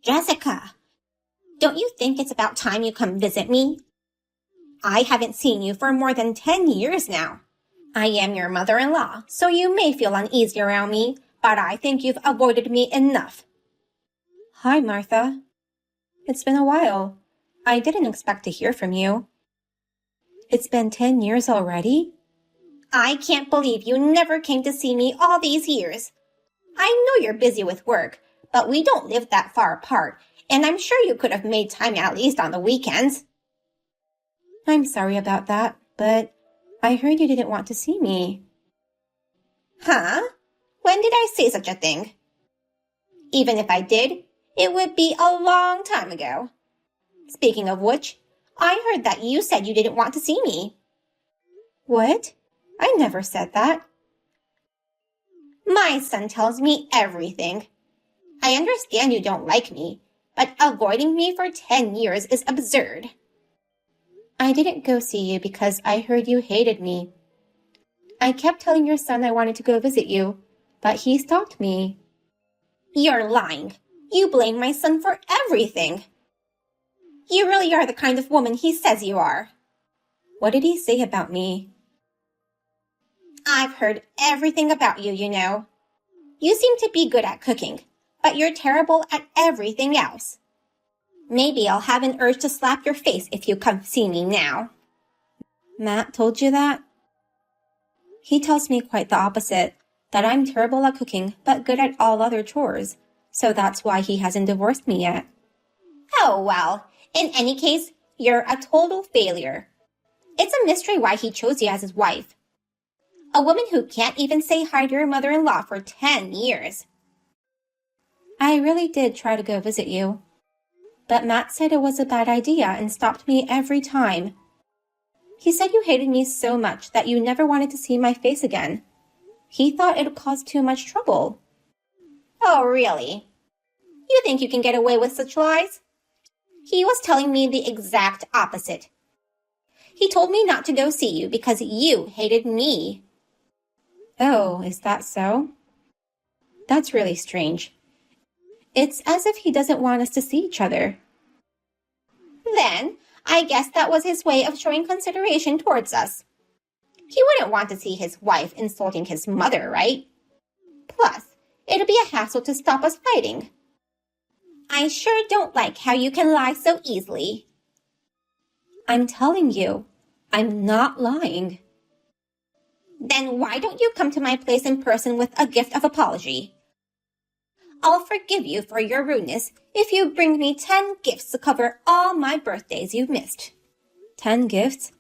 Jessica, don't you think it's about time you come visit me? I haven't seen you for more than 10 years now. I am your mother-in-law, so you may feel uneasy around me, but I think you've avoided me enough. Hi, Martha. It's been a while. I didn't expect to hear from you. It's been 10 years already? I can't believe you never came to see me all these years. I know you're busy with work, but we don't live that far apart, and I'm sure you could have made time at least on the weekends. I'm sorry about that, but I heard you didn't want to see me. Huh? When did I say such a thing? Even if I did, it would be a long time ago. Speaking of which, I heard that you said you didn't want to see me. What? I never said that. My son tells me everything. I understand you don't like me, but avoiding me for 10 years is absurd. I didn't go see you because I heard you hated me. I kept telling your son I wanted to go visit you, but he stopped me. You're lying. You blame my son for everything. You really are the kind of woman he says you are. What did he say about me? I've heard everything about you, you know. You seem to be good at cooking, but you're terrible at everything else. Maybe I'll have an urge to slap your face if you come see me now. Matt told you that? He tells me quite the opposite, that I'm terrible at cooking but good at all other chores, so that's why he hasn't divorced me yet. Oh, well, in any case, you're a total failure. It's a mystery why he chose you as his wife. A woman who can't even say hi to your mother-in-law for 10 years. I really did try to go visit you, but Matt said it was a bad idea and stopped me every time. He said you hated me so much that you never wanted to see my face again. He thought it would cause too much trouble. Oh, really? You think you can get away with such lies? He was telling me the exact opposite. He told me not to go see you because you hated me. Oh, is that so? That's really strange. It's as if he doesn't want us to see each other. Then, I guess that was his way of showing consideration towards us. He wouldn't want to see his wife insulting his mother, right? Plus, it'll be a hassle to stop us fighting. I sure don't like how you can lie so easily. I'm telling you, I'm not lying. Then why don't you come to my place in person with a gift of apology? I'll forgive you for your rudeness if you bring me 10 gifts to cover all my birthdays you've missed. 10 gifts?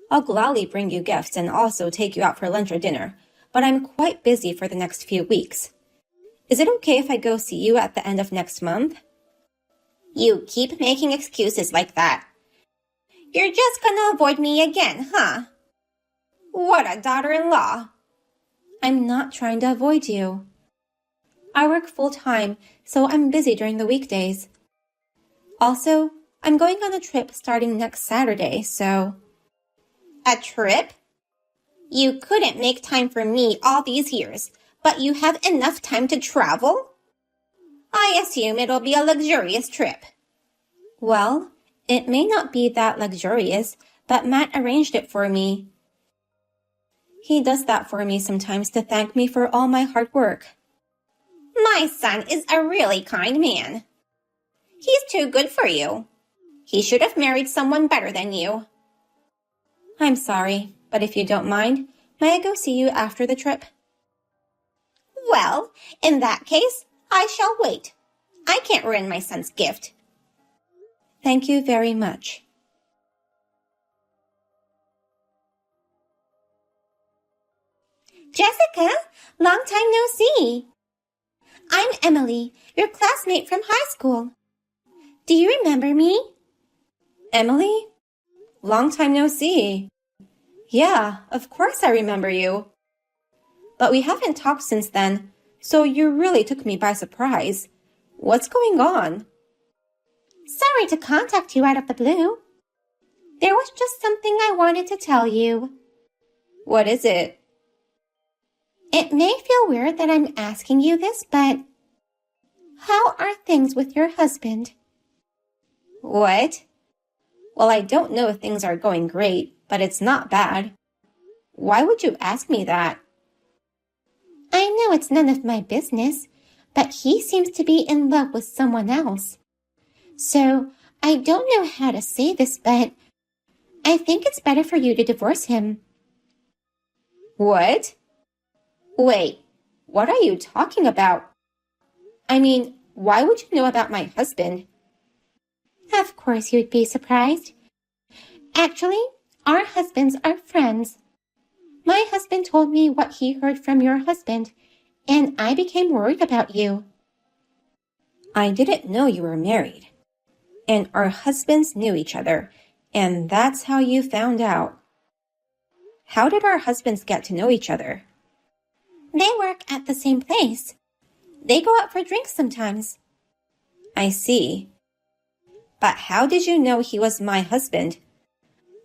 I'll gladly bring you gifts and also take you out for lunch or dinner, but I'm quite busy for the next few weeks. Is it okay if I go see you at the end of next month? You keep making excuses like that. You're just gonna avoid me again, huh? What a daughter-in-law. I'm not trying to avoid you. I work full-time, so I'm busy during the weekdays. Also, I'm going on a trip starting next Saturday, so... A trip? You couldn't make time for me all these years, but you have enough time to travel? I assume it'll be a luxurious trip. Well, it may not be that luxurious, but Matt arranged it for me. He does that for me sometimes to thank me for all my hard work. My son is a really kind man. He's too good for you. He should have married someone better than you. I'm sorry, but if you don't mind, may I go see you after the trip? Well, in that case, I shall wait. I can't ruin my son's gift. Thank you very much. Jessica, long time no see. I'm Emily, your classmate from high school. Do you remember me? Emily? Long time no see. Yeah, of course I remember you. But we haven't talked since then, so you really took me by surprise. What's going on? Sorry to contact you out of the blue. There was just something I wanted to tell you. What is it? It may feel weird that I'm asking you this, but How are things with your husband? What? Well, I don't know if things are going great, but it's not bad. Why would you ask me that? I know it's none of my business, but he seems to be in love with someone else. So, I don't know how to say this, but I think it's better for you to divorce him. What? Wait, what are you talking about? I mean, why would you know about my husband? Of course you'd be surprised. Actually, our husbands are friends. My husband told me what he heard from your husband, and I became worried about you. I didn't know you were married. And our husbands knew each other, and that's how you found out. How did our husbands get to know each other? They work at the same place. They go out for drinks sometimes. I see. But how did you know he was my husband?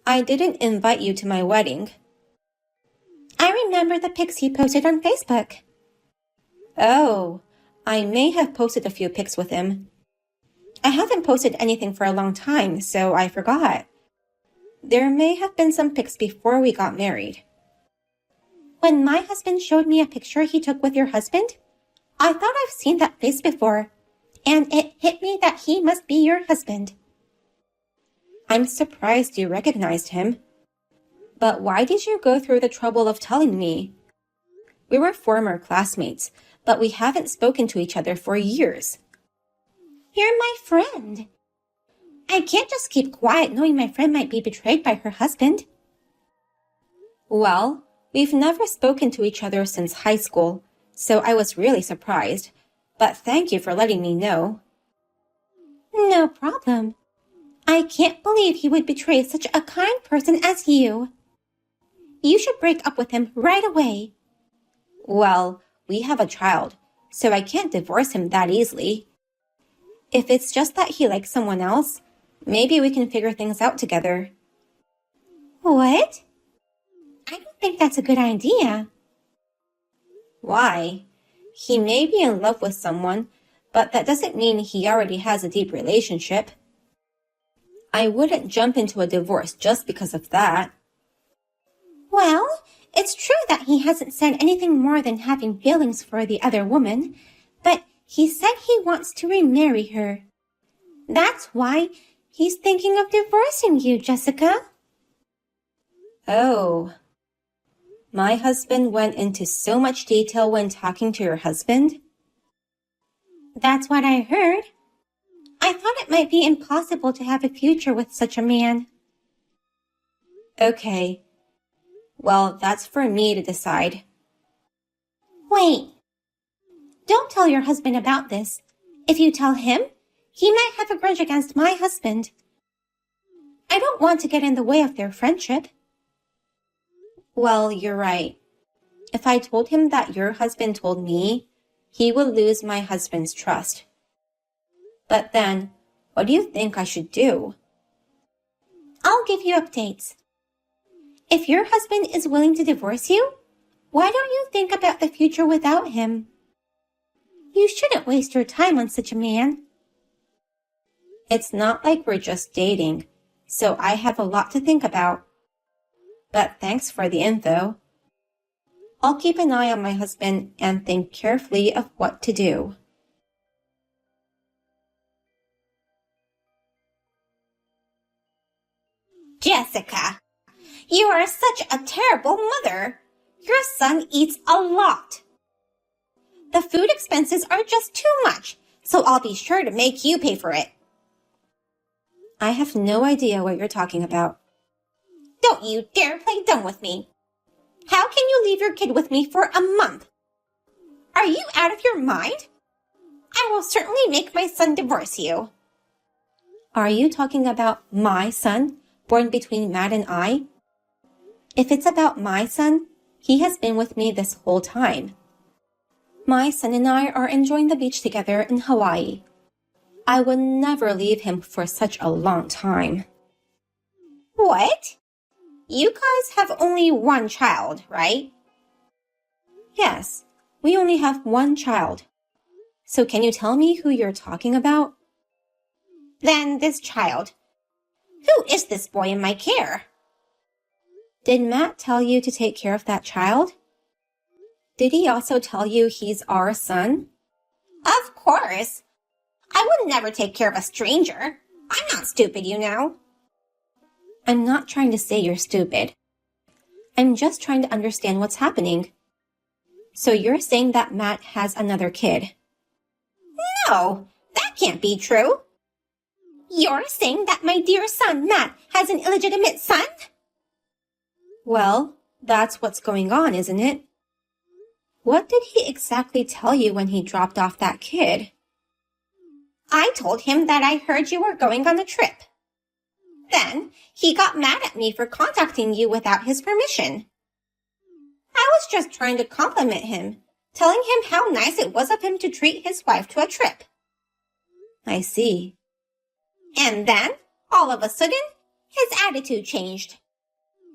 I didn't invite you to my wedding. I remember the pics he posted on Facebook. Oh, I may have posted a few pics with him. I haven't posted anything for a long time, so I forgot. There may have been some pics before we got married. When my husband showed me a picture he took with your husband, I thought I've seen that face before, and it hit me that he must be your husband. I'm surprised you recognized him. But why did you go through the trouble of telling me? We were former classmates, but we haven't spoken to each other for years. You're my friend. I can't just keep quiet knowing my friend might be betrayed by her husband. Well, we've never spoken to each other since high school, so I was really surprised. But thank you for letting me know. No problem. I can't believe he would betray such a kind person as you. You should break up with him right away. Well, we have a child, so I can't divorce him that easily. If it's just that he likes someone else, maybe we can figure things out together. What? I don't think that's a good idea. Why? He may be in love with someone, but that doesn't mean he already has a deep relationship. I wouldn't jump into a divorce just because of that. Well, it's true that he hasn't said anything more than having feelings for the other woman, but he said he wants to remarry her. That's why he's thinking of divorcing you, Jessica. Oh. My husband went into so much detail when talking to your husband? That's what I heard. I thought it might be impossible to have a future with such a man. Okay. Well, that's for me to decide. Wait. Don't tell your husband about this. If you tell him, he might have a grudge against my husband. I don't want to get in the way of their friendship. Well, you're right. If I told him that your husband told me, he would lose my husband's trust. But then, what do you think I should do? I'll give you updates. If your husband is willing to divorce you, why don't you think about the future without him? You shouldn't waste your time on such a man. It's not like we're just dating, so I have a lot to think about. But thanks for the info. I'll keep an eye on my husband and think carefully of what to do. Jessica, you are such a terrible mother. Your son eats a lot. The food expenses are just too much, so I'll be sure to make you pay for it. I have no idea what you're talking about. Don't you dare play dumb with me. How can you leave your kid with me for a month? Are you out of your mind? I will certainly make my son divorce you. Are you talking about my son, born between Matt and I? If it's about my son, he has been with me this whole time. My son and I are enjoying the beach together in Hawaii. I would never leave him for such a long time. What? You guys have only one child, right? Yes, we only have one child. So can you tell me who you're talking about? Then this child. Who is this boy in my care? Did Matt tell you to take care of that child? Did he also tell you he's our son? Of course. I would never take care of a stranger. I'm not stupid, you know. I'm not trying to say you're stupid. I'm just trying to understand what's happening. So you're saying that Matt has another kid? No, that can't be true. You're saying that my dear son, Matt, has an illegitimate son? Well, that's what's going on, isn't it? What did he exactly tell you when he dropped off that kid? I told him that I heard you were going on a trip. Then he got mad at me for contacting you without his permission. I was just trying to compliment him, telling him how nice it was of him to treat his wife to a trip. I see. And then, all of a sudden, his attitude changed.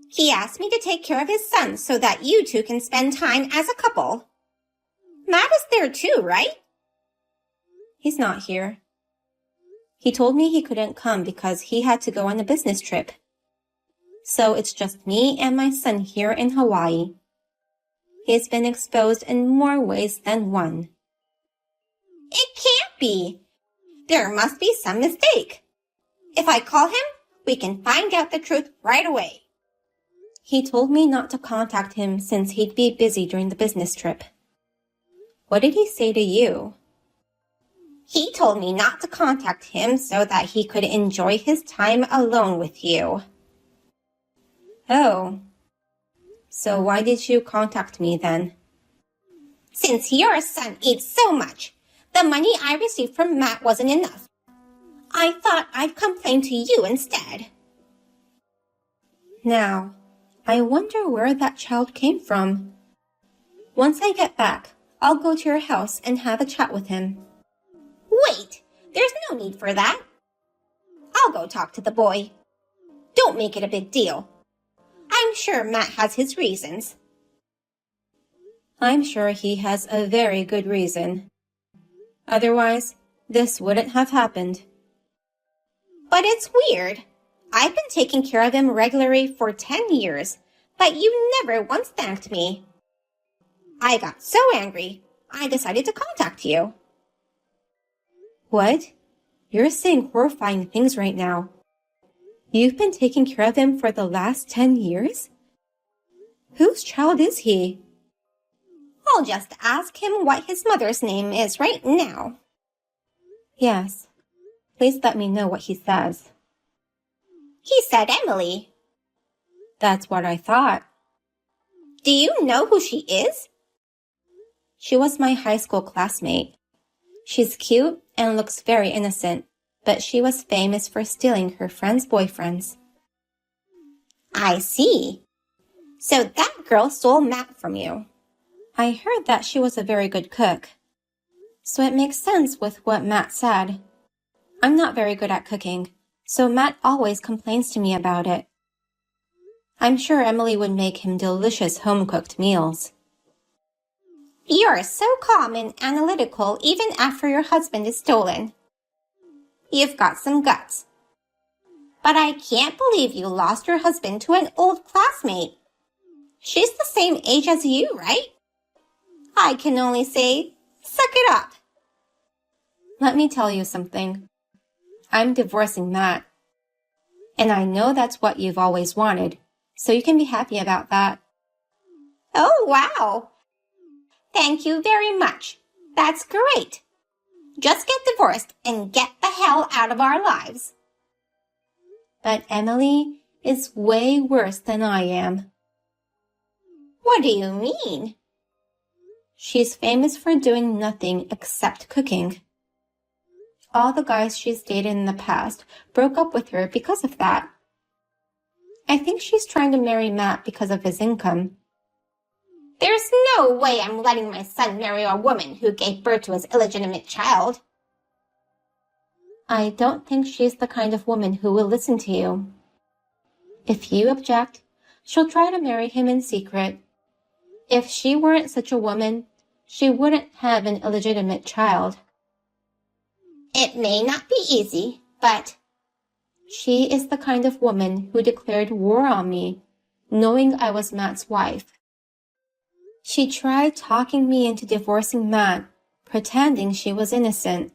He asked me to take care of his son so that you two can spend time as a couple. Matt is there too, right? He's not here. He told me he couldn't come because he had to go on a business trip. So it's just me and my son here in Hawaii. He's been exposed in more ways than one. It can't be. There must be some mistake. If I call him, we can find out the truth right away. He told me not to contact him since he'd be busy during the business trip. What did he say to you? He told me not to contact him so that he could enjoy his time alone with you. Oh. So why did you contact me then? Since your son eats so much, the money I received from Matt wasn't enough. I thought I'd complain to you instead. Now, I wonder where that child came from. Once I get back, I'll go to your house and have a chat with him. Wait, there's no need for that. I'll go talk to the boy. Don't make it a big deal. I'm sure Matt has his reasons. I'm sure he has a very good reason. Otherwise, this wouldn't have happened. But it's weird. I've been taking care of him regularly for 10 years, but you never once thanked me. I got so angry, I decided to contact you. What? You're saying horrifying things right now. You've been taking care of him for the last 10 years? Whose child is he? I'll just ask him what his mother's name is right now. Yes. Please let me know what he says. He said Emily. That's what I thought. Do you know who she is? She was my high school classmate. She's cute and looks very innocent, but she was famous for stealing her friends' boyfriends. I see. So that girl stole Matt from you. I heard that she was a very good cook. So it makes sense with what Matt said. I'm not very good at cooking, so Matt always complains to me about it. I'm sure Emily would make him delicious home-cooked meals. You're so calm and analytical even after your husband is stolen. You've got some guts. But I can't believe you lost your husband to an old classmate. She's the same age as you, right? I can only say, suck it up. Let me tell you something. I'm divorcing Matt. And I know that's what you've always wanted, so you can be happy about that. Oh, wow. Thank you very much. That's great. Just get divorced and get the hell out of our lives. But Emily is way worse than I am. What do you mean? She's famous for doing nothing except cooking. All the guys she's dated in the past broke up with her because of that. I think she's trying to marry Matt because of his income. There's no way I'm letting my son marry a woman who gave birth to his illegitimate child. I don't think she's the kind of woman who will listen to you. If you object, she'll try to marry him in secret. If she weren't such a woman, she wouldn't have an illegitimate child. It may not be easy, but she is the kind of woman who declared war on me, knowing I was Matt's wife. She tried talking me into divorcing Matt, pretending she was innocent.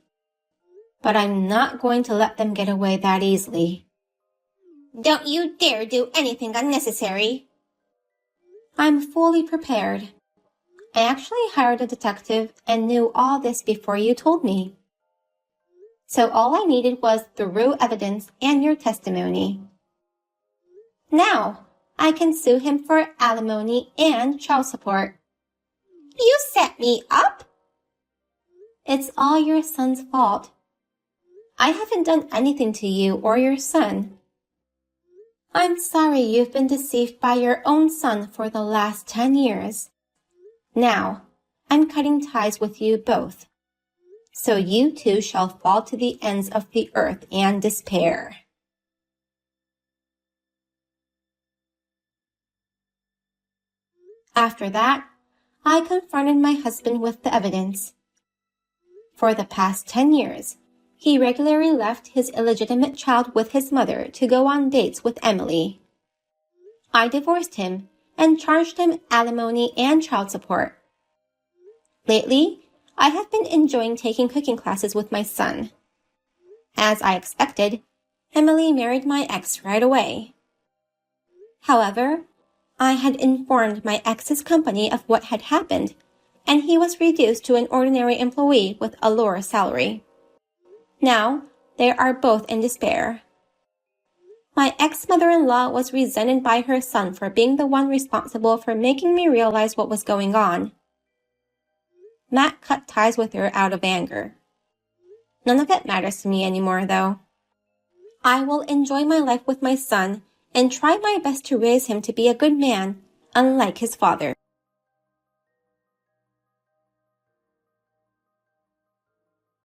But I'm not going to let them get away that easily. Don't you dare do anything unnecessary. I'm fully prepared. I actually hired a detective and knew all this before you told me. So all I needed was the raw evidence and your testimony. Now, I can sue him for alimony and child support. You set me up? It's all your son's fault. I haven't done anything to you or your son. I'm sorry you've been deceived by your own son for the last 10 years. Now, I'm cutting ties with you both. So you two shall fall to the ends of the earth and despair. After that, I confronted my husband with the evidence. For the past 10 years, he regularly left his illegitimate child with his mother to go on dates with Emily. I divorced him and charged him alimony and child support. Lately, I have been enjoying taking cooking classes with my son. As I expected, Emily married my ex right away. However, I had informed my ex's company of what had happened, and he was reduced to an ordinary employee with a lower salary. Now, they are both in despair. My ex-mother-in-law was resented by her son for being the one responsible for making me realize what was going on. Matt cut ties with her out of anger. None of it matters to me anymore, though. I will enjoy my life with my son and try my best to raise him to be a good man, unlike his father.